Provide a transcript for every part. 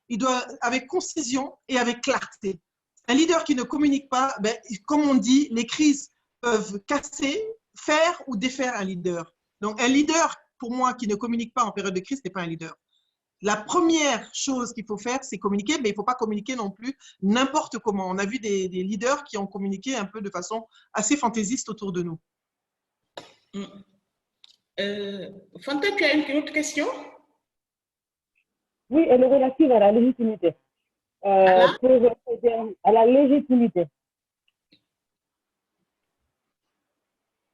il doit avec concision et avec clarté. Un leader qui ne communique pas, ben, comme on dit, les crises peuvent casser, faire ou défaire un leader. Donc, un leader, pour moi, qui ne communique pas en période de crise, n'est pas un leader. La première chose qu'il faut faire, c'est communiquer, mais il ne faut pas communiquer non plus n'importe comment. On a vu des leaders qui ont communiqué un peu de façon assez fantaisiste autour de nous. Fanta, tu as une autre question? Oui, elle est relative à la légitimité. À la légitimité.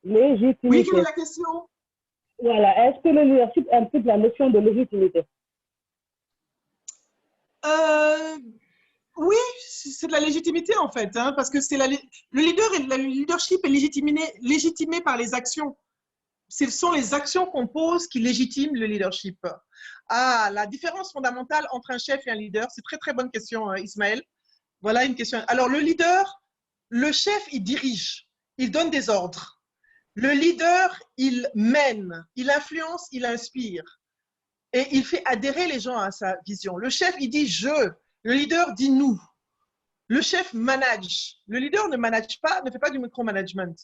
Oui, quelle est la question? Voilà, est-ce que le leadership implique la notion de légitimité? Oui, c'est de la légitimité en fait, hein, parce que le leadership est légitimé par les actions. Ce sont les actions qu'on pose qui légitiment le leadership. Ah, la différence fondamentale entre un chef et un leader, c'est très très bonne question, Ismaël. Voilà une question. Alors le leader, le chef, il dirige, il donne des ordres. Le leader, il mène, il influence, il inspire. Et il fait adhérer les gens à sa vision. Le chef, il dit je. Le leader dit nous. Le chef manage. Le leader ne manage pas, ne fait pas du micromanagement.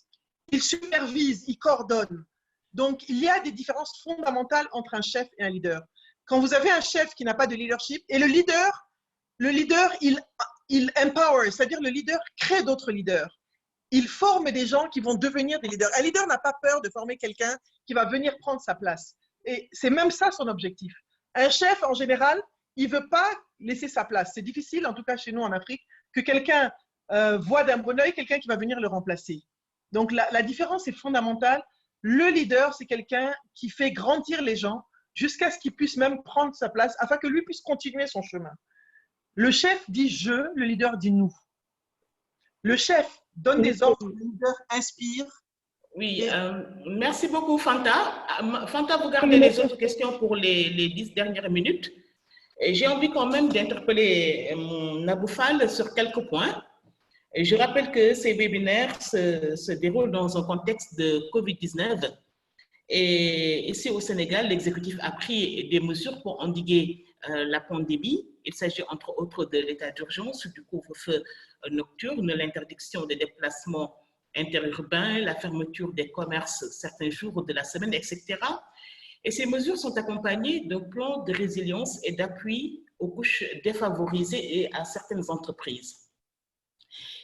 Il supervise, il coordonne. Donc, il y a des différences fondamentales entre un chef et un leader. Quand vous avez un chef qui n'a pas de leadership, et le leader, il empower, c'est-à-dire le leader crée d'autres leaders. Il forme des gens qui vont devenir des leaders. Un leader n'a pas peur de former quelqu'un qui va venir prendre sa place. Et c'est même ça son objectif. Un chef, en général, il ne veut pas laisser sa place. C'est difficile, en tout cas chez nous en Afrique, que quelqu'un voit d'un bon oeil quelqu'un qui va venir le remplacer. Donc la différence est fondamentale. Le leader, c'est quelqu'un qui fait grandir les gens jusqu'à ce qu'il puisse même prendre sa place afin que lui puisse continuer son chemin. Le chef dit je, le leader dit nous. Le chef donne des ordres, le leader inspire. Oui, merci beaucoup Fanta. Fanta, vous gardez les autres questions pour les 10 dernières minutes. J'ai envie quand même d'interpeller mon Naboufal sur quelques points. Je rappelle que ces webinaires se déroulent dans un contexte de Covid-19. Et ici au Sénégal, l'exécutif a pris des mesures pour endiguer la pandémie. Il s'agit entre autres de l'état d'urgence, du couvre-feu nocturne, l'interdiction des déplacements interurbains, la fermeture des commerces certains jours de la semaine, etc. Et ces mesures sont accompagnées d'un plan de résilience et d'appui aux couches défavorisées et à certaines entreprises.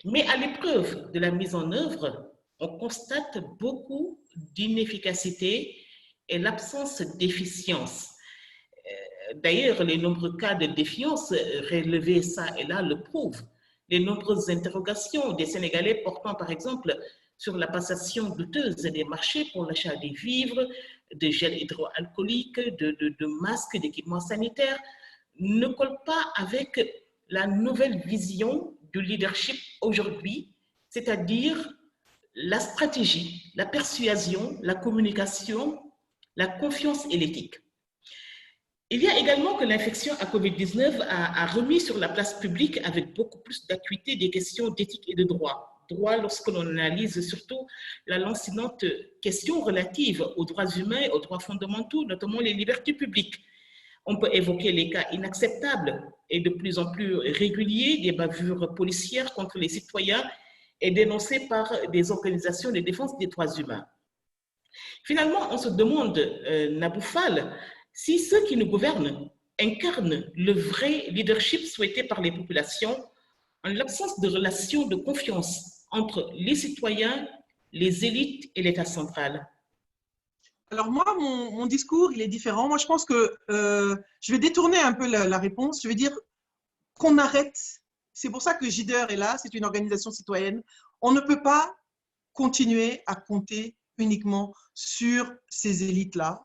Mais à l'épreuve de la mise en œuvre, on constate beaucoup d'inefficacité et l'absence d'efficience. D'ailleurs, les nombreux cas de défiance relevés ça et là le prouvent. Les nombreuses interrogations des Sénégalais portant par exemple sur la passation douteuse des marchés pour l'achat des vivres, de gel hydroalcoolique, de masques, d'équipements sanitaires, ne collent pas avec la nouvelle vision du leadership aujourd'hui, c'est-à-dire la stratégie, la persuasion, la communication, la confiance et l'éthique. Il y a également que l'infection à Covid-19 a remis sur la place publique avec beaucoup plus d'acuité des questions d'éthique et de droit. Droit lorsque l'on analyse surtout la lancinante question relative aux droits humains et aux droits fondamentaux, notamment les libertés publiques. On peut évoquer les cas inacceptables et de plus en plus réguliers des bavures policières contre les citoyens et dénoncées par des organisations de défense des droits humains. Finalement, on se demande, Naboufal, si ceux qui nous gouvernent incarnent le vrai leadership souhaité par les populations en l'absence de relations de confiance entre les citoyens, les élites et l'État central. Alors moi, mon discours, il est différent. Moi, je pense que je vais détourner un peu la réponse. Je vais dire qu'on arrête. C'est pour ça que JIDER est là, c'est une organisation citoyenne. On ne peut pas continuer à compter uniquement sur ces élites-là.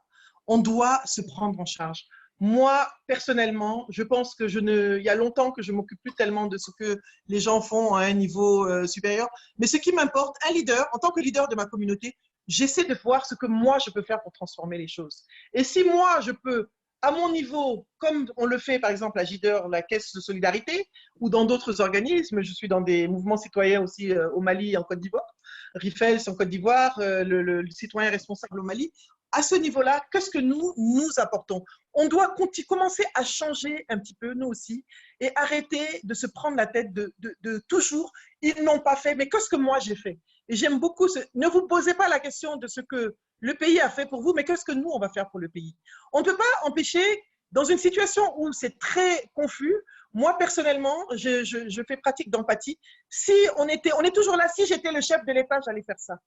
On doit se prendre en charge. Moi, personnellement, je pense que il y a longtemps que je ne m'occupe plus tellement de ce que les gens font à un niveau supérieur. Mais ce qui m'importe, un leader, en tant que leader de ma communauté, j'essaie de voir ce que moi, je peux faire pour transformer les choses. Et si moi, je peux, à mon niveau, comme on le fait par exemple à JIDER, la Caisse de solidarité, ou dans d'autres organismes, je suis dans des mouvements citoyens aussi au Mali et en Côte d'Ivoire, RIFELS en Côte d'Ivoire, le citoyen responsable au Mali. À ce niveau-là, qu'est-ce que nous apportons? On doit commencer à changer un petit peu, nous aussi, et arrêter de se prendre la tête de toujours, ils n'ont pas fait, mais qu'est-ce que moi j'ai fait? Et j'aime beaucoup, ne vous posez pas la question de ce que le pays a fait pour vous, mais qu'est-ce que nous, on va faire pour le pays? On ne peut pas empêcher, dans une situation où c'est très confus, moi, personnellement, je fais pratique d'empathie. Si on est toujours là, si j'étais le chef de l'État, j'allais faire ça.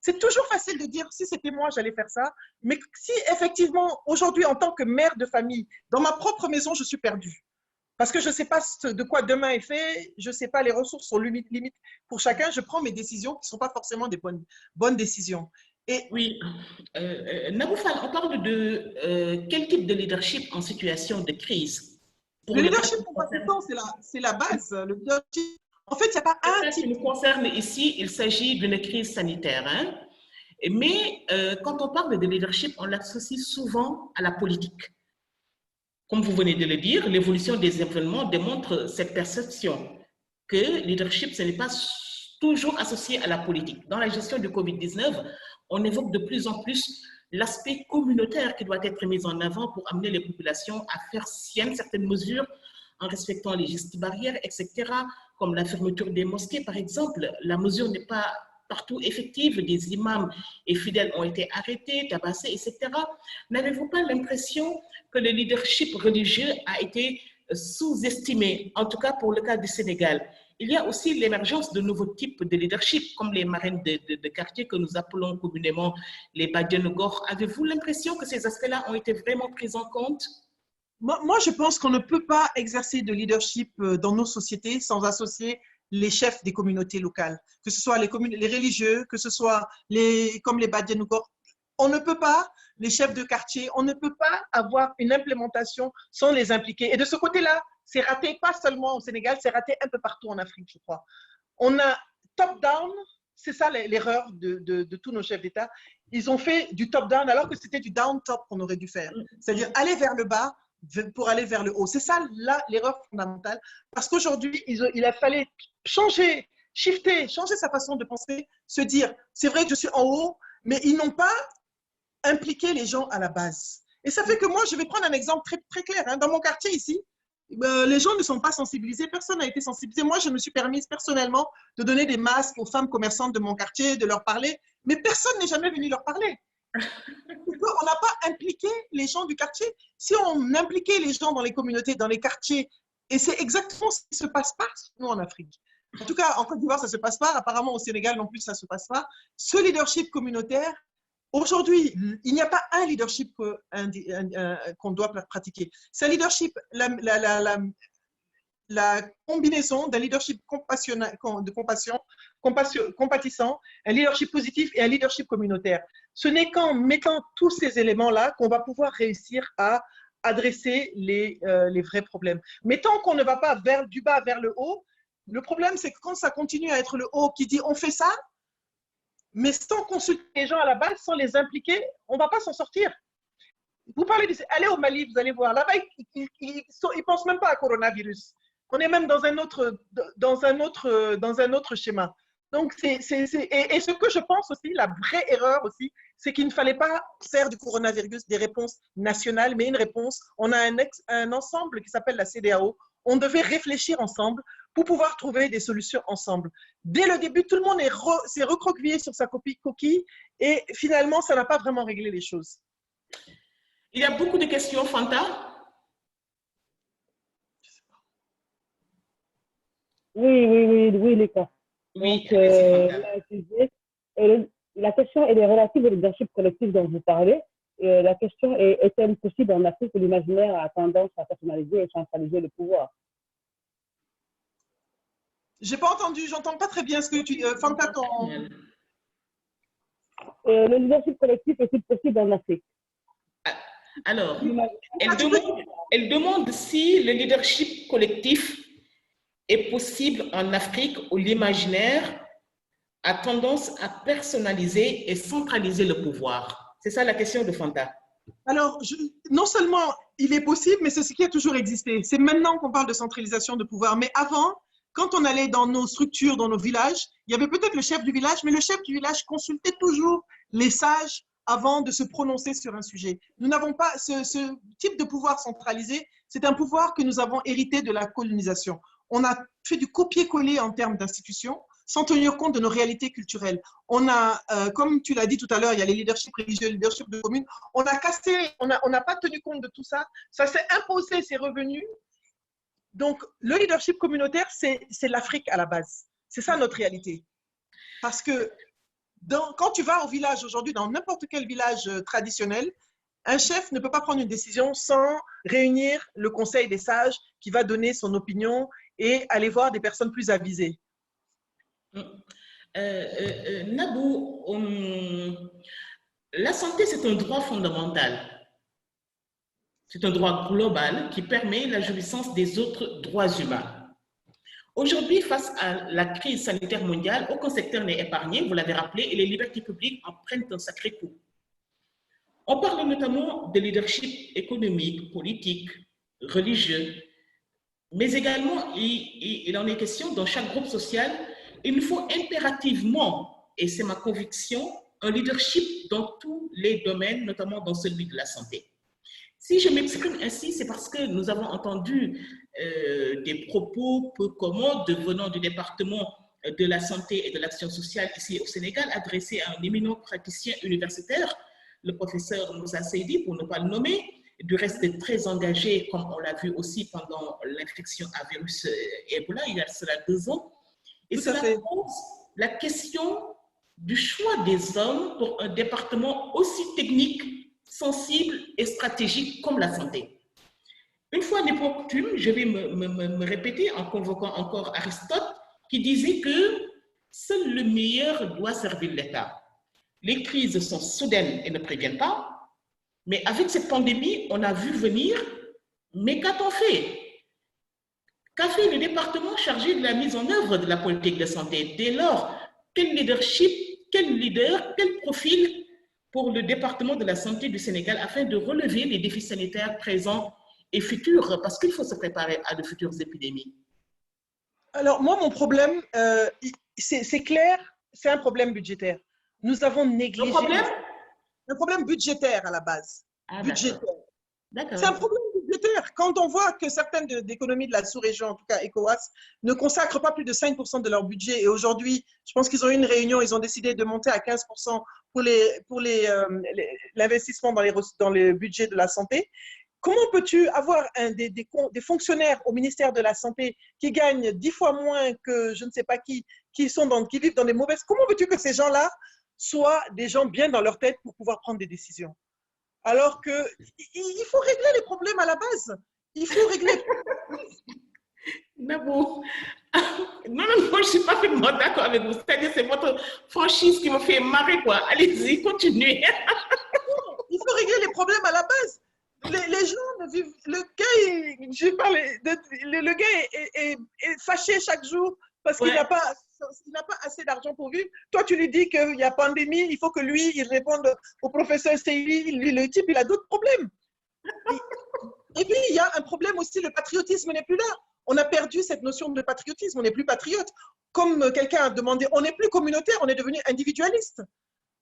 C'est toujours facile de dire, si c'était moi, j'allais faire ça. Mais si effectivement, aujourd'hui, en tant que mère de famille, dans ma propre maison, je suis perdue. Parce que je ne sais pas de quoi demain est fait, je ne sais pas, les ressources sont limites pour chacun. Je prends mes décisions qui ne sont pas forcément des bonnes décisions. Et oui, Naboufal, on parle de quel type de leadership en situation de crise? Le leadership, c'est la base. Le leadership, en fait, il n'y a pas un type. Ce qui nous concerne ici, il s'agit d'une crise sanitaire. Hein? Mais quand on parle de leadership, on l'associe souvent à la politique. Comme vous venez de le dire, l'évolution des événements démontre cette perception que leadership, ce n'est pas toujours associé à la politique. Dans la gestion du Covid-19, on évoque de plus en plus l'aspect communautaire qui doit être mis en avant pour amener les populations à faire sienne certaines mesures en respectant les gestes barrières, etc., comme la fermeture des mosquées, par exemple. La mesure n'est pas partout effective, des imams et fidèles ont été arrêtés, tabassés, etc. N'avez-vous pas l'impression que le leadership religieux a été sous-estimé, en tout cas pour le cas du Sénégal? Il y a aussi l'émergence de nouveaux types de leadership, comme les marraines de quartier que nous appelons communément les Badianogor. Avez-vous l'impression que ces aspects-là ont été vraiment pris en compte? Moi, je pense qu'on ne peut pas exercer de leadership dans nos sociétés sans associer les chefs des communautés locales, que ce soit les religieux, que ce soit comme les Badianougor. On ne peut pas, les chefs de quartier, on ne peut pas avoir une implémentation sans les impliquer. Et de ce côté-là, c'est raté pas seulement au Sénégal, c'est raté un peu partout en Afrique, je crois. On a top-down, c'est ça l'erreur de tous nos chefs d'État. Ils ont fait du top-down alors que c'était du down-top qu'on aurait dû faire. C'est-à-dire aller vers le bas pour aller vers le haut. C'est ça l'erreur fondamentale. Parce qu'aujourd'hui, il a fallu changer, shifter, changer sa façon de penser, se dire, c'est vrai que je suis en haut, mais ils n'ont pas impliqué les gens à la base. Et ça fait que moi, je vais prendre un exemple très, très clair. Hein. Dans mon quartier ici, les gens ne sont pas sensibilisés, personne n'a été sensibilisé. Moi, je me suis permise personnellement de donner des masques aux femmes commerçantes de mon quartier, de leur parler, mais personne n'est jamais venu leur parler. On n'a pas impliqué les gens du quartier. Si on impliquait les gens dans les communautés, dans les quartiers, et c'est exactement ce qui ne se passe pas, nous, en Afrique. En tout cas, en Côte d'Ivoire, ça ne se passe pas. Apparemment, au Sénégal non plus, ça ne se passe pas. Ce leadership communautaire, aujourd'hui, il n'y a pas un leadership qu'on doit pratiquer. C'est un leadership, la combinaison d'un leadership compatissant, un leadership positif et un leadership communautaire. Ce n'est qu'en mettant tous ces éléments-là qu'on va pouvoir réussir à adresser les vrais problèmes. Mais tant qu'on ne va pas du bas vers le haut, le problème, c'est que quand ça continue à être le haut qui dit on fait ça, mais sans consulter les gens à la base, sans les impliquer, on ne va pas s'en sortir. Vous parlez allez au Mali, vous allez voir. Là-bas, ils ne pensent même pas à coronavirus. On est même dans un autre schéma. Donc, et ce que je pense aussi, la vraie erreur aussi, c'est qu'il ne fallait pas faire du coronavirus des réponses nationales, mais une réponse. On a un ensemble qui s'appelle la CEDEAO. On devait réfléchir ensemble pour pouvoir trouver des solutions ensemble. Dès le début, tout le monde s'est recroquevillé sur sa coquille et finalement, ça n'a pas vraiment réglé les choses. Il y a beaucoup de questions, Fanta. Oui, les cas. Oui, la question elle est relative au leadership collectif dont vous parlez. La question est-elle possible en Afrique où l'imaginaire a tendance à personnaliser et centraliser le pouvoir? J'ai pas entendu, j'entends pas très bien ce que tu dis. Fanta, le leadership collectif est-il possible en Afrique? Alors, elle demande si le leadership collectif est possible en Afrique où l'imaginaire a tendance à personnaliser et centraliser le pouvoir. C'est ça la question de Fanta. Alors, non seulement il est possible, mais c'est ce qui a toujours existé. C'est maintenant qu'on parle de centralisation de pouvoir. Mais avant, quand on allait dans nos structures, dans nos villages, il y avait peut-être le chef du village, mais le chef du village consultait toujours les sages avant de se prononcer sur un sujet. Nous n'avons pas ce type de pouvoir centralisé, c'est un pouvoir que nous avons hérité de la colonisation. On a fait du copier-coller en termes d'institutions, sans tenir compte de nos réalités culturelles. On a, comme tu l'as dit tout à l'heure, il y a les leaderships religieux, les leaderships de communes. On a cassé, on n'a pas tenu compte de tout ça. Ça s'est imposé, c'est revenu. Donc, le leadership communautaire, c'est l'Afrique à la base. C'est ça notre réalité. Parce que quand tu vas au village aujourd'hui, dans n'importe quel village traditionnel, un chef ne peut pas prendre une décision sans réunir le conseil des sages qui va donner son opinion et aller voir des personnes plus avisées. Nabou, la santé, c'est un droit fondamental. C'est un droit global qui permet la jouissance des autres droits humains. Aujourd'hui, face à la crise sanitaire mondiale, aucun secteur n'est épargné, vous l'avez rappelé, et les libertés publiques en prennent un sacré coup. On parle notamment de leadership économique, politique, religieux, mais également, il en est question dans chaque groupe social. Il nous faut impérativement, et c'est ma conviction, un leadership dans tous les domaines, notamment dans celui de la santé. Si je m'exprime ainsi, c'est parce que nous avons entendu des propos peu communs venant du département de la santé et de l'action sociale ici au Sénégal, adressés à un éminent praticien universitaire, le professeur Moussa Seydi, pour ne pas le nommer, du reste très engagé, comme on l'a vu aussi pendant l'infection à virus Ebola, il y a cela 2 ans. Et cela pose la question du choix des hommes pour un département aussi technique, sensible et stratégique comme la santé. Une fois n'est pas coutume, je vais me répéter en convoquant encore Aristote, qui disait que seul le meilleur doit servir l'État. Les crises sont soudaines et ne préviennent pas, mais avec cette pandémie, on a vu venir, mais qu'a-t-on fait? Qu'a fait le département chargé de la mise en œuvre de la politique de santé? Dès lors, quel leadership, quel leader, quel profil pour le département de la santé du Sénégal afin de relever les défis sanitaires présents et futurs, parce qu'il faut se préparer à de futures épidémies? Alors, moi, mon problème, c'est clair, c'est un problème budgétaire. Nous avons négligé… Un problème budgétaire à la base. Budgétaire. C'est un problème budgétaire. Quand on voit que certaines économies de la sous-région, en tout cas ECOWAS, ne consacrent pas plus de 5% de leur budget, et aujourd'hui, je pense qu'ils ont eu une réunion, ils ont décidé de monter à 15% pour l'investissement dans le budget de la santé. Comment peux-tu avoir des fonctionnaires au ministère de la Santé qui gagnent 10 fois moins que je ne sais pas qui vivent dans des mauvaises… Comment veux-tu que ces gens-là soient des gens bien dans leur tête pour pouvoir prendre des décisions? Alors qu'il faut régler les problèmes à la base. Il faut régler… Nabou, non, moi je ne suis pas vraiment d'accord avec vous. C'est-à-dire c'est votre franchise qui me fait marrer, quoi. Allez-y, continuez. Il faut régler les problèmes à la base. Les gens ne vivent… Le gars est fâché chaque jour parce qu'il n'a pas assez d'argent pour vivre. Toi, tu lui dis qu'il y a pandémie, il faut que lui, il réponde au professeur Seydi. Lui, le type, il a d'autres problèmes. Et puis, il y a un problème aussi, le patriotisme n'est plus là. On a perdu cette notion de patriotisme, on n'est plus patriote. Comme quelqu'un a demandé, on n'est plus communautaire, on est devenu individualiste.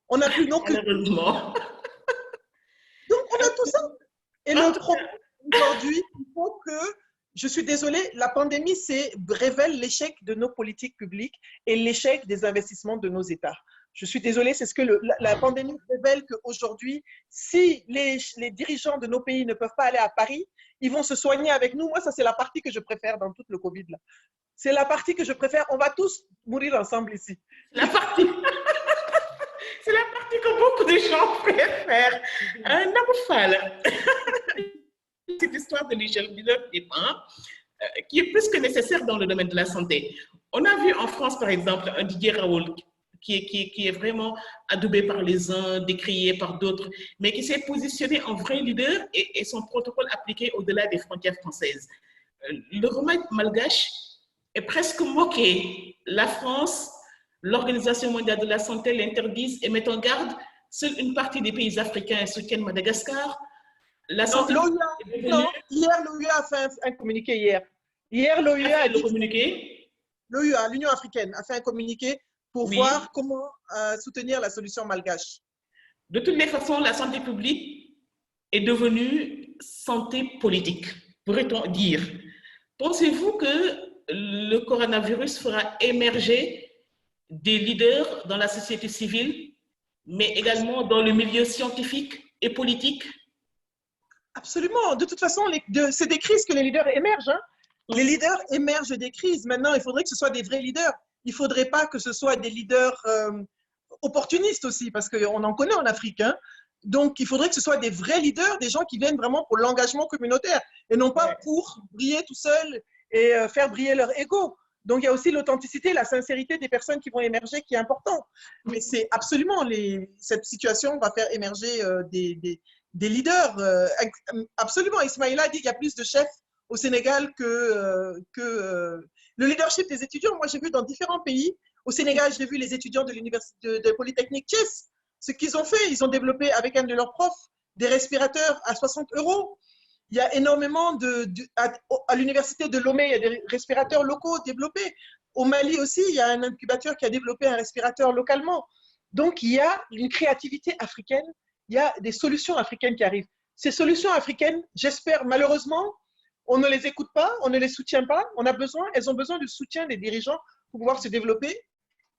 On n'a plus non plus… Malheureusement. Donc, on a tout ça. Et le problème aujourd'hui, il faut que… Je suis désolée, la pandémie révèle l'échec de nos politiques publiques et l'échec des investissements de nos États. Je suis désolée, c'est ce que la pandémie révèle qu'aujourd'hui, si les dirigeants de nos pays ne peuvent pas aller à Paris, ils vont se soigner avec nous. Moi, ça, c'est la partie que je préfère dans tout le Covid. C'est la partie que je préfère. On va tous mourir ensemble ici. La partie… C'est la partie que beaucoup de gens préfèrent. Nabou Fall, cette histoire de leadership qui est plus que nécessaire dans le domaine de la santé. On a vu en France, par exemple, un Didier Raoult qui est vraiment adoubé par les uns, décrié par d'autres, mais qui s'est positionné en vrai leader et son protocole appliqué au-delà des frontières françaises. Le remède malgache est presque moqué. La France, l'Organisation mondiale de la santé l'interdisent et met en garde. Seule une partie des pays africains soutiennent Madagascar. La santé… Hier, l'OUA a fait un communiqué hier. Hier, l'OUA a dit… L'OUA, l'Union africaine, a fait un communiqué pour voir comment soutenir la solution malgache. De toutes les façons, la santé publique est devenue santé politique, pourrait-on dire. Pensez-vous que le coronavirus fera émerger des leaders dans la société civile, mais également dans le milieu scientifique et politique? Absolument. De toute façon, c'est des crises que les leaders émergent. Hein. Les leaders émergent des crises. Maintenant, il faudrait que ce soit des vrais leaders. Il ne faudrait pas que ce soit des leaders opportunistes aussi, parce qu'on en connaît en Afrique. Hein. Donc, il faudrait que ce soit des vrais leaders, des gens qui viennent vraiment pour l'engagement communautaire et non pas pour briller tout seul et faire briller leur ego. Donc, il y a aussi l'authenticité, la sincérité des personnes qui vont émerger qui est important. Mais c'est absolument, cette situation va faire émerger des leaders. Absolument, Ismaïla dit qu'il y a plus de chefs au Sénégal que le leadership des étudiants. Moi, j'ai vu dans différents pays. Au Sénégal, j'ai vu les étudiants de l'université de Polytechnique Thiès. Ce qu'ils ont fait, ils ont développé avec un de leurs profs des respirateurs à 60 €. Il y a énormément à l'université de Lomé, il y a des respirateurs locaux développés. Au Mali aussi, il y a un incubateur qui a développé un respirateur localement. Donc, il y a une créativité africaine, il y a des solutions africaines qui arrivent. Ces solutions africaines, j'espère, malheureusement, on ne les écoute pas, on ne les soutient pas. Elles ont besoin du soutien des dirigeants pour pouvoir se développer.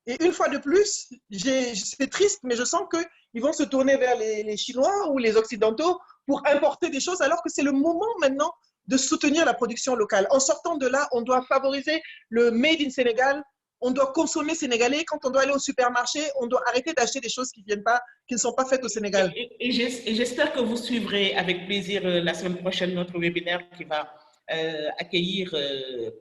Et une fois de plus, c'est triste, mais je sens qu'ils vont se tourner vers les Chinois ou les Occidentaux pour importer des choses, alors que c'est le moment maintenant de soutenir la production locale. En sortant de là, on doit favoriser le Made in Sénégal, on doit consommer sénégalais. Quand on doit aller au supermarché, on doit arrêter d'acheter des choses qui ne sont pas faites au Sénégal. Et j'espère que vous suivrez avec plaisir la semaine prochaine notre webinaire qui va accueillir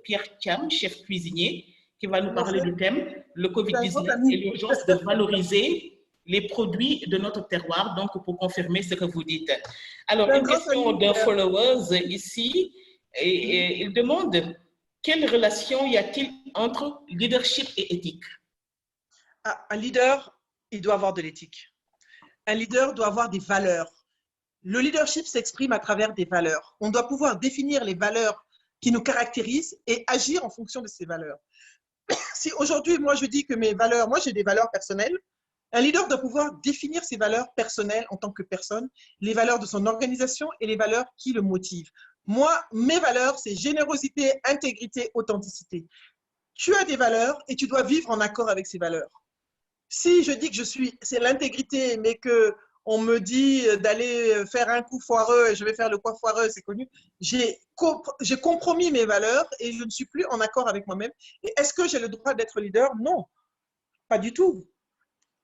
Pierre Thiam, chef cuisinier, qui va nous parler du thème le Covid-19 et l'urgence de valoriser les produits de notre terroir, donc pour confirmer ce que vous dites. Alors, une question d'un follower ici, et il demande quelle relation y a-t-il entre leadership et éthique? Un leader, il doit avoir de l'éthique. Un leader doit avoir des valeurs. Le leadership s'exprime à travers des valeurs. On doit pouvoir définir les valeurs qui nous caractérisent et agir en fonction de ces valeurs. Si aujourd'hui, moi, je dis que mes valeurs, moi, j'ai des valeurs personnelles, un leader doit pouvoir définir ses valeurs personnelles en tant que personne, les valeurs de son organisation et les valeurs qui le motivent. Moi, mes valeurs, c'est générosité, intégrité, authenticité. Tu as des valeurs et tu dois vivre en accord avec ces valeurs. Si je dis que c'est l'intégrité, mais qu'on me dit d'aller faire un coup foireux et je vais faire le coup foireux, c'est connu, j'ai compromis mes valeurs et je ne suis plus en accord avec moi-même. Et est-ce que j'ai le droit d'être leader? Non, pas du tout.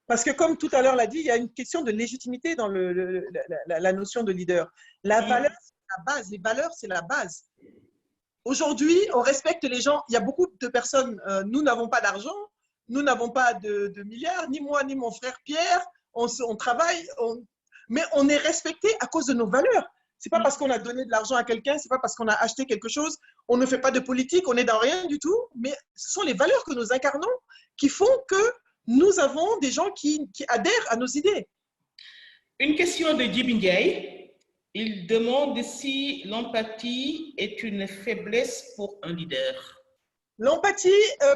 Parce que comme tout à l'heure l'a dit, il y a une question de légitimité dans la notion de leader. La valeur, c'est la base. Les valeurs, c'est la base. Aujourd'hui, on respecte les gens. Il y a beaucoup de personnes, nous n'avons pas d'argent, nous n'avons pas de milliards, ni moi, ni mon frère Pierre, on travaille, mais on est respecté à cause de nos valeurs. Ce n'est pas parce qu'on a donné de l'argent à quelqu'un, ce n'est pas parce qu'on a acheté quelque chose, on ne fait pas de politique, on n'est dans rien du tout, mais ce sont les valeurs que nous incarnons qui font que nous avons des gens qui adhèrent à nos idées. Une question de Djibingay. Il demande si l'empathie est une faiblesse pour un leader. L'empathie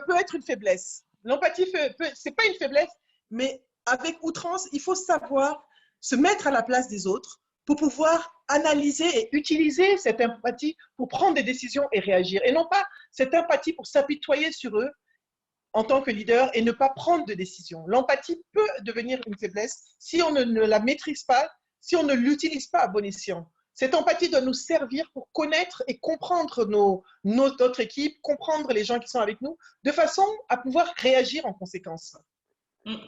peut être une faiblesse. L'empathie, ce n'est pas une faiblesse, mais avec outrance, il faut savoir se mettre à la place des autres pour pouvoir analyser et utiliser cette empathie pour prendre des décisions et réagir. Et non pas cette empathie pour s'apitoyer sur eux en tant que leader et ne pas prendre de décision. L'empathie peut devenir une faiblesse si on ne la maîtrise pas, si on ne l'utilise pas à bon escient. Cette empathie doit nous servir pour connaître et comprendre notre équipe, comprendre les gens qui sont avec nous, de façon à pouvoir réagir en conséquence.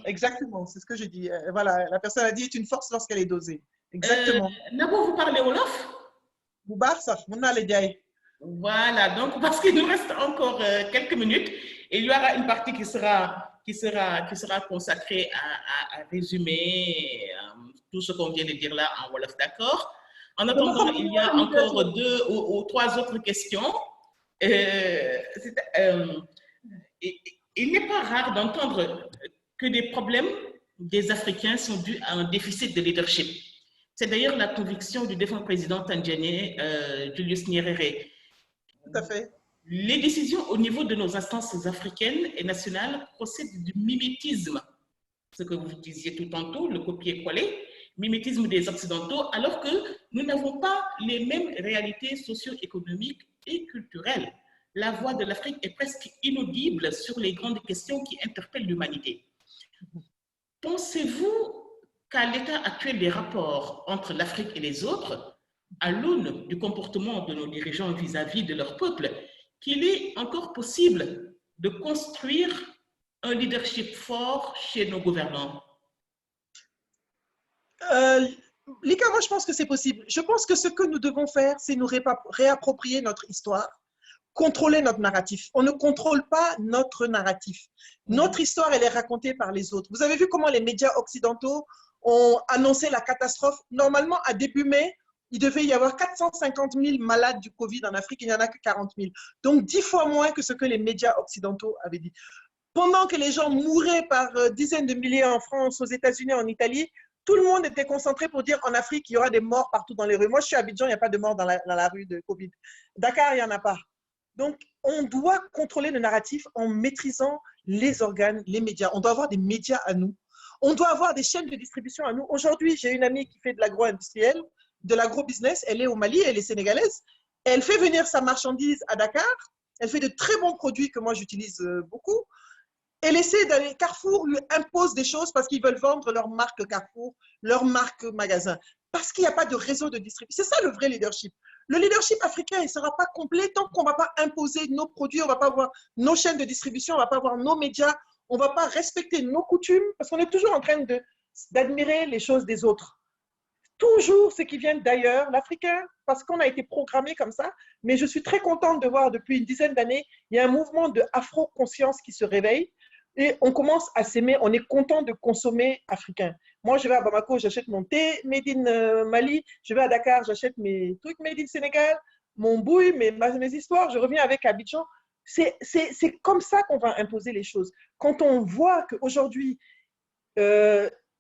Exactement, c'est ce que je dis. Voilà, la personne a dit est une force lorsqu'elle est dosée. Exactement. Nabo, vous parlez Wolof? Voilà, donc parce qu'il nous reste encore quelques minutes, et il y aura une partie qui sera consacrée à résumer tout ce qu'on vient de dire là en Wolof, d'accord? En attendant, il y a encore 2 ou 3 autres questions. Il n'est pas rare d'entendre que des problèmes des Africains sont dus à un déficit de leadership. C'est d'ailleurs la conviction du défunt président tandjanais Julius Nyerere. Tout à fait. Les décisions au niveau de nos instances africaines et nationales procèdent du mimétisme, ce que vous disiez tout tantôt, le copier-coller, mimétisme des Occidentaux, alors que nous n'avons pas les mêmes réalités socio-économiques et culturelles. La voix de l'Afrique est presque inaudible sur les grandes questions qui interpellent l'humanité. Pensez-vous qu'à l'état actuel des rapports entre l'Afrique et les autres, à l'aune du comportement de nos dirigeants vis-à-vis de leur peuple, qu'il est encore possible de construire un leadership fort chez nos gouvernants? Lika, moi je pense que c'est possible. Je pense que ce que nous devons faire, c'est nous réapproprier notre histoire, contrôler notre narratif. On ne contrôle pas notre narratif. Notre histoire, elle est racontée par les autres. Vous avez vu comment les médias occidentaux ont annoncé la catastrophe. Normalement, à début mai, il devait y avoir 450 000 malades du Covid en Afrique, il n'y en a que 40 000. Donc 10 fois moins que ce que les médias occidentaux avaient dit. Pendant que les gens mouraient par dizaines de milliers en France, aux États-Unis, en Italie, tout le monde était concentré pour dire en Afrique, il y aura des morts partout dans les rues. Moi, je suis à Abidjan, il n'y a pas de morts dans la rue de Covid. Dakar, il n'y en a pas. Donc, on doit contrôler le narratif en maîtrisant les organes, les médias. On doit avoir des médias à nous. On doit avoir des chaînes de distribution à nous. Aujourd'hui, j'ai une amie qui fait de l'agro-industriel, de l'agro-business. Elle est au Mali, elle est sénégalaise. Elle fait venir sa marchandise à Dakar. Elle fait de très bons produits que moi, j'utilise beaucoup. Elle essaie d'aller, Carrefour lui impose des choses parce qu'ils veulent vendre leur marque Carrefour, leur marque magasin. Parce qu'il n'y a pas de réseau de distribution. C'est ça le vrai leadership. Le leadership africain, il ne sera pas complet tant qu'on ne va pas imposer nos produits, on ne va pas avoir nos chaînes de distribution, on ne va pas avoir nos médias, on ne va pas respecter nos coutumes, parce qu'on est toujours en train d'admirer les choses des autres. Toujours ce qui vient d'ailleurs, l'Africain, parce qu'on a été programmé comme ça, mais je suis très contente de voir depuis une dizaine d'années, il y a un mouvement de afro-conscience qui se réveille, et on commence à s'aimer, on est content de consommer africain. Moi, je vais à Bamako, j'achète mon thé made in Mali. Je vais à Dakar, j'achète mes trucs made in Sénégal, mon bouille, mes histoires. Je reviens avec Abidjan. C'est comme ça qu'on va imposer les choses. Quand on voit qu'aujourd'hui,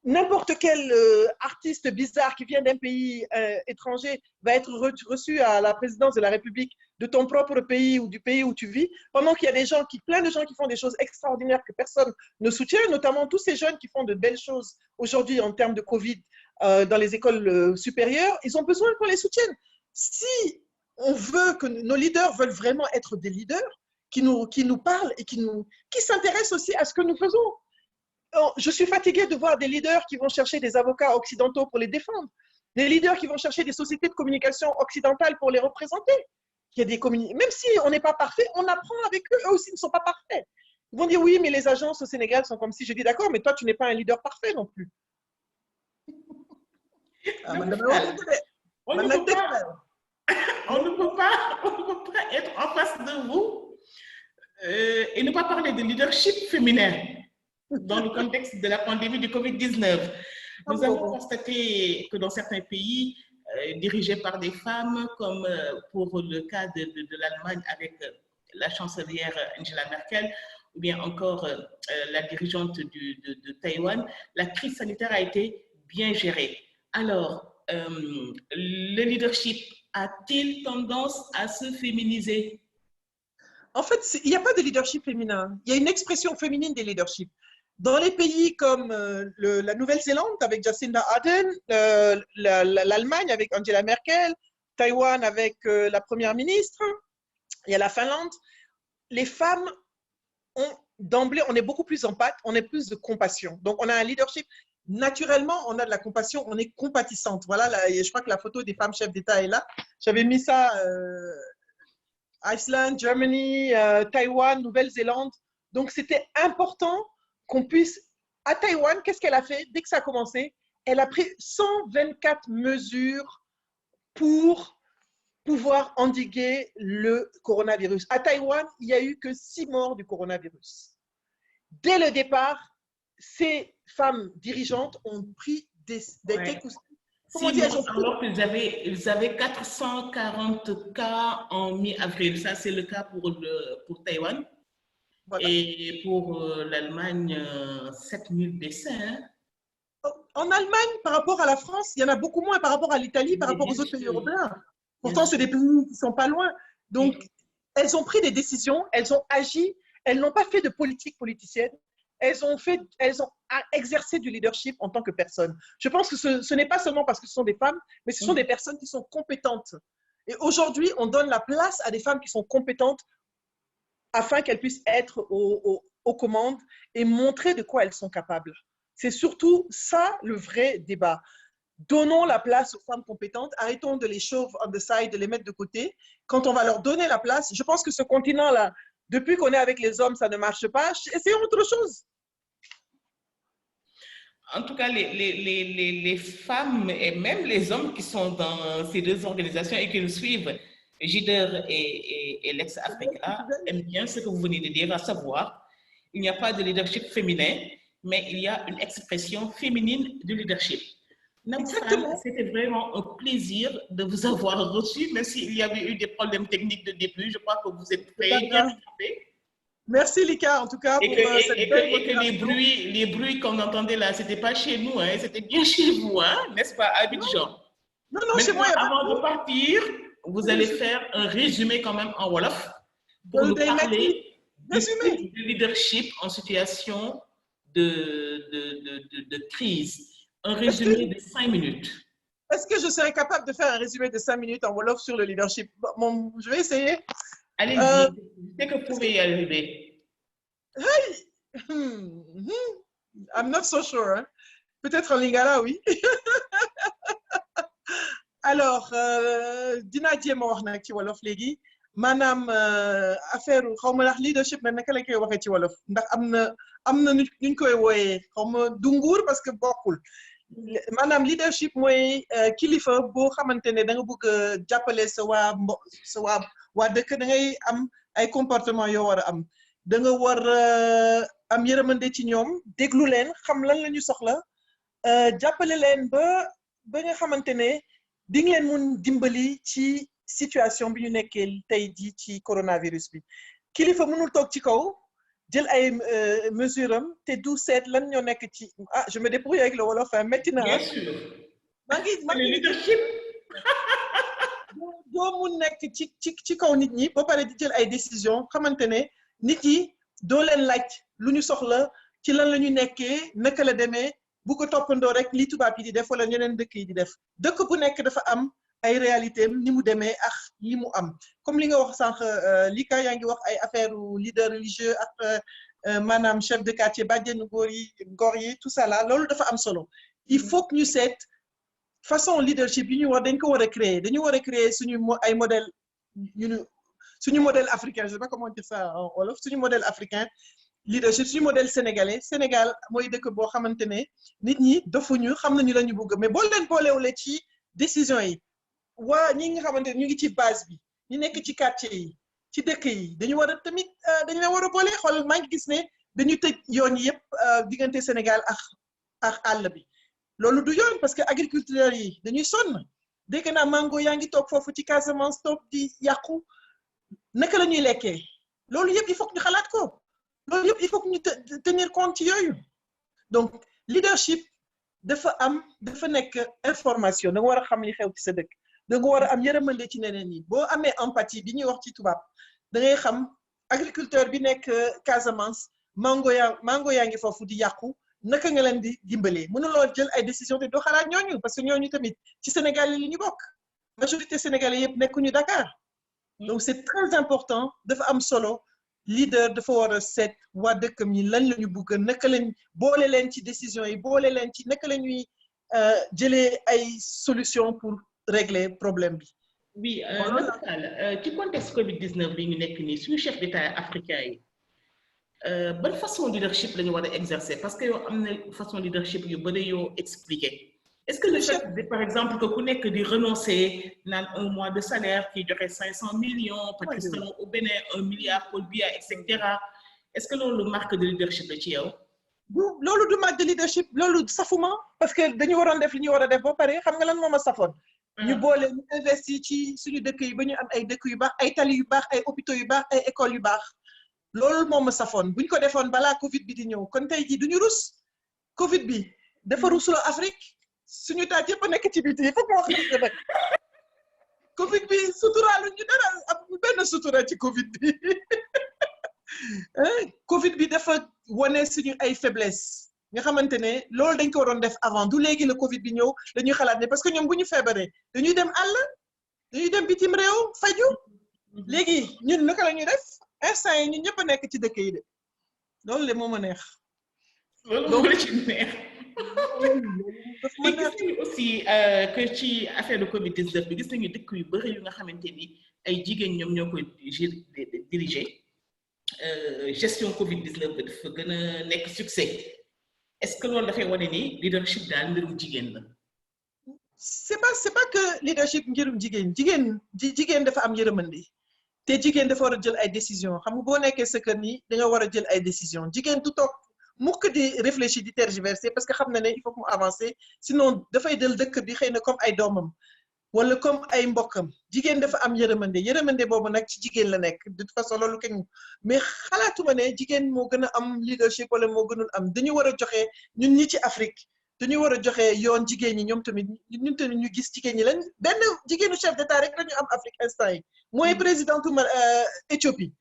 n'importe quel artiste bizarre qui vient d'un pays étranger va être reçu à la présidence de la République de ton propre pays ou du pays où tu vis, pendant qu'il y a des gens plein de gens qui font des choses extraordinaires que personne ne soutient, notamment tous ces jeunes qui font de belles choses aujourd'hui en termes de Covid dans les écoles supérieures, ils ont besoin qu'on les soutienne. Si on veut que nos leaders veulent vraiment être des leaders qui nous parlent et qui s'intéressent aussi à ce que nous faisons. Je suis fatiguée de voir des leaders qui vont chercher des avocats occidentaux pour les défendre, des leaders qui vont chercher des sociétés de communication occidentales pour les représenter. Il y a des même si on n'est pas parfait, on apprend avec eux, eux aussi ne sont pas parfaits. Ils vont dire oui, mais les agences au Sénégal sont comme si. Je dis d'accord, mais toi, tu n'es pas un leader parfait non plus. On ne peut pas être en face de vous et ne pas parler de leadership féminin dans le contexte de la pandémie du Covid-19. Nous avons constaté que dans certains pays dirigés par des femmes, comme pour le cas de l'Allemagne avec la chancelière Angela Merkel, ou bien encore la dirigeante de Taïwan, la crise sanitaire a été bien gérée. Alors, le leadership a-t-il tendance à se féminiser? En fait, il n'y a pas de leadership féminin. Il y a une expression féminine des leaderships. Dans les pays comme la Nouvelle-Zélande avec Jacinda Ardern, l'Allemagne avec Angela Merkel, Taïwan avec la première ministre, il y a la Finlande, les femmes d'emblée, on est beaucoup plus empathique, on est plus de compassion. Donc, on a un leadership. Naturellement, on a de la compassion, on est compatissante. Voilà, je crois que la photo des femmes chefs d'État est là. J'avais mis ça, Iceland, Germany, Taïwan, Nouvelle-Zélande. Donc, c'était important qu'on puisse… À Taïwan, qu'est-ce qu'elle a fait? Dès que ça a commencé, elle a pris 124 mesures pour pouvoir endiguer le coronavirus. À Taïwan, il n'y a eu que 6 morts du coronavirus. Dès le départ, ces femmes dirigeantes ont pris des coups. Comment dire, alors qu'ils avaient 440 cas en mi-avril. Ça, c'est le cas pour Taïwan. Voilà. Et pour l'Allemagne, 7000 décès. Hein. En Allemagne, par rapport à la France, il y en a beaucoup moins par rapport à l'Italie, par rapport aux autres pays européens. Pourtant, c'est des pays qui ne sont pas loin. Donc, elles ont pris des décisions, elles ont agi, elles n'ont pas fait de politique politicienne. elles ont exercé du leadership en tant que personne. Je pense que ce n'est pas seulement parce que ce sont des femmes, mais ce sont des personnes qui sont compétentes. Et aujourd'hui, on donne la place à des femmes qui sont compétentes afin qu'elles puissent être aux commandes et montrer de quoi elles sont capables. C'est surtout ça le vrai débat. Donnons la place aux femmes compétentes, arrêtons de les shove on the side, de les mettre de côté. Quand on va leur donner la place, je pense que ce continent-là, depuis qu'on est avec les hommes, ça ne marche pas. Essayons autre chose. En tout cas, les femmes et même les hommes qui sont dans ces deux organisations et qui nous suivent, JIDER et Lex-Africa, aiment bien ce que vous venez de dire, à savoir, il n'y a pas de leadership féminin, mais il y a une expression féminine du leadership. Exactement. C'était vraiment un plaisir de vous avoir reçu, même s'il y avait eu des problèmes techniques de début. Je crois que vous êtes très bien rattrapés. Merci Lika, en tout cas. Et que les bruits qu'on entendait là, ce n'était pas chez nous, hein, c'était bien chez vous, hein, n'est-ce pas, Abidjan? Non, chez moi. Avant de partir, vous allez faire un résumé quand même en Wolof pour nous parler du leadership en situation de crise. Un résumé de 5 minutes. Est-ce que je serais capable de faire un résumé de 5 minutes en Wolof sur le leadership? Bon, je vais essayer. Allez-y, c'est que vous pouvez y arriver. Hey! I'm not so sure. Hein? Peut-être en lingala, oui. Alors, dina jéem a wax nag ci Wolof léegi maanaam affaire xaw ma ndax leadership nag naka la koy waxee ci Wolof ndax am na ñu koy wooyee xaw ma du nguur parce que bokkul maanaam leadership mooy kilifa boo xamante ne da nga bëgg a jàppale sa waa dëkk da ngay am ay comportement yoo war a am da nga war am yërmande ci ñoom déglu leen xam lan la ñu soxla jàppale leen ba nga xamante ne di nga leen mun dimbali ci situation bi ñu nekkee tey jii ci coronavirus bi kilifa mënul toog ci kaw jël ay mesures am te du seet lan ñoo nekk ci je me débrouille avec le wolof métti na. Bien sûr. maa ngi leadership. doo mun nekk ci kaw nit ñi ba pare di jël ay décisions xamante ne nit yi doo leen laaj lu ñu soxla ci lan la ñu nekkee naka la demee bu ko toppandoo rek li tubaab yi di def wala ñeneen dëkk yi di def dëkk bu nekk dafa am ay réalité ni mu demee ak li mu am comme li nga wax sànq Lika yaa ngi wax ay affaire leader religieux ak maanaam chef de quartier bàjjenu góor yi tout ça là loolu dafa am solo il faut que ñu seet façon leadership yi dañ ko war a créer dañu war a créer suñu ay modèle suñu modèle africain je sais pas comment dire ça en wolof suñu modèle africain leadership suñu modèle sénégalais Sénégal mooy dëkk boo xamante ne nit ñi dofuñu xam nañu la ñu bëgg mais boo leen boolewulee ci décision yi waa ñi nga xamante ne ñu ngi ci base bi ñu nekk ci quartier yi ci dëkk yi dañu war a tamit dañu leen war a boole xool maa ngi gis ne dañu tëj yoon yi yëpp diggante Sénégal ak àll bi loolu du yoon parce que agriculteurs yi dañuy sonn dégg naa mango yaa ngi toog foofu ci Casamance toog di yàqu naka la ñuy lekkee loolu yëpp il faut que ñu xalaat ko loolu yëpp il faut que ñu tenir compte ci yooyu donc leadership dafa nekk information da nga war a xam li xew ci sa dëkk da nga war a am yërmande ci neneen yi boo amee empathie bi ñuy wax ci tubaab da ngay xam agriculteur bi nekk Casamance mango yaa ngi foofu di yàqu naka nga leen di dimbalee mënuloo jël ay décision te doo xalaat ñooñu parce que ñooñu tamit ci Sénégal yi li ñu bokk majorité sénégalais yëpp nekkuñu Dakar donc c'est très important dafa am solo leader dafa war a seet waa dëkkam yi lan la ñu bëgg naka lañ boole leen ci décision yi boole leen ci naka la ñuy jëlee ay solution pour régler problème bi. Oui, ci contexte Covid-19 bi ñu nekk nii suñu chef d'État africain yi ban façon leadership la ñu war a exercer parce que yow am na façon leadership yu bëri yoo expliqué. Est-ce que le fait par exemple que ku nekk di renoncer naan 1 mois de salaire qui joxe 500 millions Pakistan au Bénin 1 milliard Paul Biya et cetera est-ce que loolu marque de leadership la ci yow. loolu du marque de leadership loolu safuma parce que dañu waroon def li ñu war a def ba pare xam nga lan moo ma safoon. ñu boole ñu investir ci suñu dëkk yi ba ñu am ay dëkk yu baax ay tali yu baax ay hôpitaux yu baax ay écoles yu baax loolu moo ma safoon bu ñu ko defoon balaa Covid bi di ñëw kon tey jii duñu rus Covid bi dafa rusloo Afrique. suñu taat yëpp a nekk ci biti foog moo xam ne nag Covid bi suturaalu ñu dara am benn sutura ci Covid bi Covid bi dafa wane suñu ay faiblesse nga xamante ne loolu dañ ko waroon def avant du léegi le Covid bi ñëw dañuy xalaat ne parce que ñoom bu ñu feebaree dañuy dem àll dañuy dem bitim réew faju léegi ñun naka la ñuy def instant yi ñun ñëpp a nekk ci dëkk yi de loolu le moo ma neex. loolu moo la ci neex. mais gis nañu aussi que ci affaire de Covid 19 bi gis nañu dëkk yu bëri yu nga xamante ni ay jigéen ñoom ñoo koy diriger gestion Covid 19 bi dafa gën a nekk succès est-ce que loolu dafay wane ni leadership daal mbirum jigéen la. c'est pas que leadership ngirum jigéen dafa am yërmande te jigéen dafa war a jël ay décisions xam nga boo nekkee sa kër nii da nga war a jël ay décisions jigéen du toog mukk di réfléchir di tergiverser parce que xam na ne il faut que mu avancer sinon dafay del dëkk bi xëy na comme ay doomam wala comme ay mbokkam jigéen dafa am yërmande boobu nag ci jigéen la nekk de toute façon loolu kenn mais xalaatuma ne jigéen moo gën a am leadership wala moo gënul am dañu war a joxe ñun ñi ci Afrique dañu war a joxe yoon jigéen ñi ñoom tamit ñu gis jigéen ñi lañ benn jigéenu chef d'état rek lañu am Afrique instant yi mooy présidente Éthiopie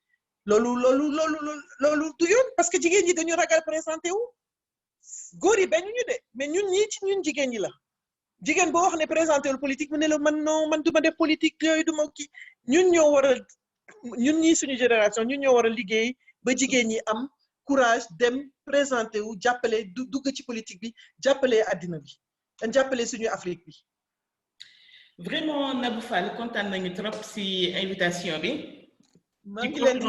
loolu du yoon parce que jigéen ñi dañu ragal présenté wu góor yi bañu ñu de mais ñun ñii ci ñun jigéen ñi la jigéen boo wax ne présenté wul politique mu ne la man du ma def politique yooyu du ma kii ñun ñii suñu génération ñun ñoo war a liggéey ba jigéen ñi am courage dem présenté wu jàppale dugg ci politique bi jàppale àddina bi jàppale suñu Afrique bi. vraiment Nabou Fall kontaan nañu trop si invitation bi. maa ngi leen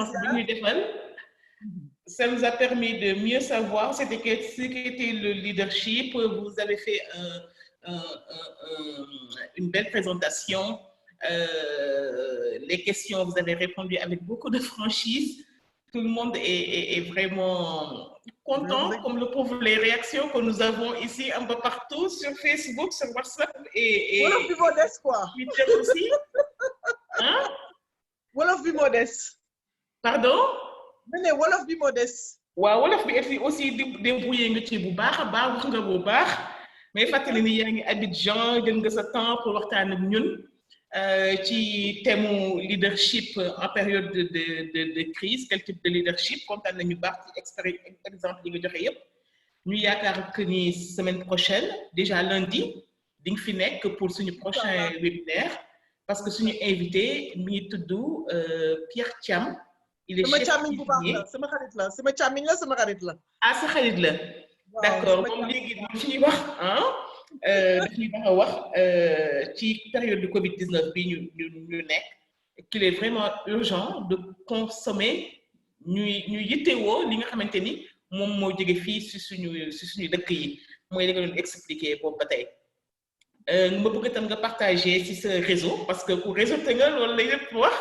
di ça nous a permis de mieux savoir ce qu'était le leadership. Vous avez fait une belle présentation. Les questions, vous avez répondu avec beaucoup de franchise. Tout le monde est vraiment content, comme le prouvent les réactions que nous avons ici un peu partout sur Facebook, sur WhatsApp et Wolof bi modeste quoi. Twitter aussi. Hein? Wolof bi modeste. Pardon? Mais wolof bi modeste. waaw wolof bi aussi débrouillé nga ci bu baax a baax wax nga bu baax mais fàttali ni yaa ngi Abidjan jël nga sa temps pour waxtaan ak ñun ci thème leadership en période de crise quel type de leadership kontaan nañu baax ci exemple yi nga joxe yépp ñu yaakaar que ni semaine prochaine déjà lundi di nga fi nekk pour suñu prochain webinaire parce que suñu invité mi ngi tudd Pierre Thiam. Il est chef cuisinier. sama xarit la sama xarit la. ah sa xarit la. d'accord moom léegi fi ñuy wax daf ñuy bëgg a wax ci période de Covid 19 bi ñu nekk qu'il est vraiment urgent de consommer ñu yittewoo li nga xamante ni moom moo jóge fii si suñu dëkk yi mooy li nga doon expliquer boobu ba tey. ma bëgg itam nga partager ci sa réseau parce que pour réseau te nga loolu lay lépp wax.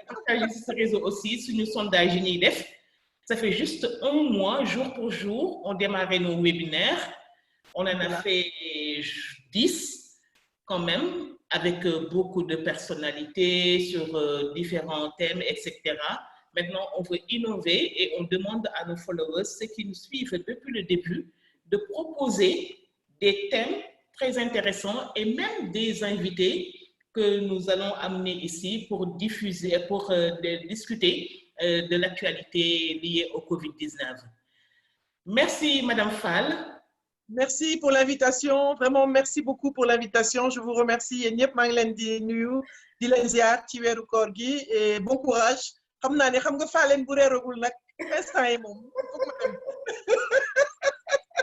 Partager sur ce réseau aussi sur nos sondages UNIDEF. Ça fait juste un mois, jour pour jour, on démarrait nos webinaires. On en a fait 10 quand même, avec beaucoup de personnalités sur différents thèmes, etc. Maintenant, on veut innover et on demande à nos followers, ceux qui nous suivent depuis le début, de proposer des thèmes très intéressants et même des invités que nous allons amener ici pour diffuser, pour discuter de l'actualité liée au Covid-19. Merci, Madame Fall. Merci pour l'invitation. Vraiment, merci beaucoup pour l'invitation. Je vous remercie. Ñëpp maa ngi leen di nuyu di leen ziar ci weeru koor gi et bon courage. Xam naa ne xam nga Falleen bu reeragul nag instant yi moom.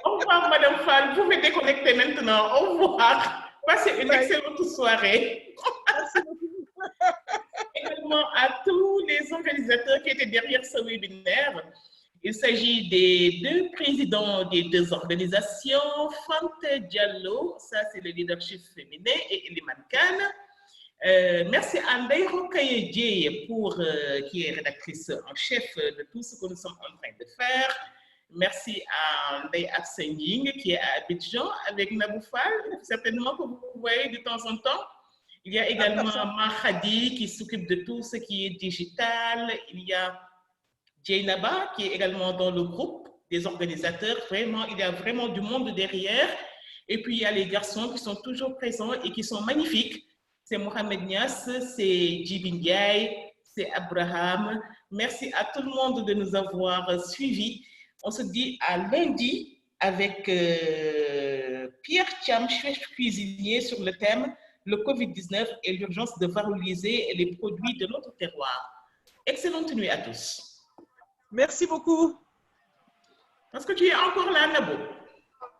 Au revoir, Madame Fall. Vous pouvez déconnecter maintenant. Au revoir. Passez une excellente soirée. Merci beaucoup. Également à tous les organisateurs qui étaient derrière ce webinaire. Il s'agit des deux présidents des deux organisations, Fanta Diallo, ça c'est le leadership féminin, et Eliman Khan. Merci à Ndeye Rokhaya Dieye qui est rédactrice en chef de tout ce que nous sommes en train de faire. Merci à Ndeye Absen Ying qui est à Abidjan avec Nabou Fall, certainement que vous voyez de temps en temps. Il y a également Mahadi qui s'occupe de tout ce qui est digital. Il y a Jainaba qui est également dans le groupe des organisateurs. Vraiment, il y a vraiment du monde derrière. Et puis, il y a les garçons qui sont toujours présents et qui sont magnifiques. C'est Mohamed Nias, c'est Djibin Ndiaye, c'est Abraham, Merci à tout le monde de nous avoir suivis. On se dit à lundi avec Pierre Thiam, chef cuisinier, sur le thème le Covid-19 et l'urgence de valoriser les produits de notre terroir. Excellente nuit à tous. Merci beaucoup. Parce que tu es encore là, Nabo.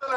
Il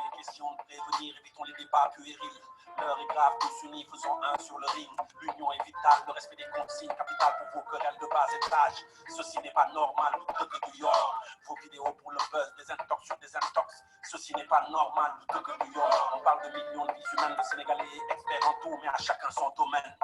est question de prévenir, évitons les débats puérils. L'heure est grave, tous unis, faisons un sur le ring. L'union est vitale, le respect des consignes, capital pour vos querelles de bas étage. Ceci n'est pas normal, que du York. Vos vidéos pour le buzz, des intox sur des intox. Ceci n'est pas normal, que du York. On parle de millions de vies humaines, le Sénégalais est expert en tout, mais à chacun son domaine.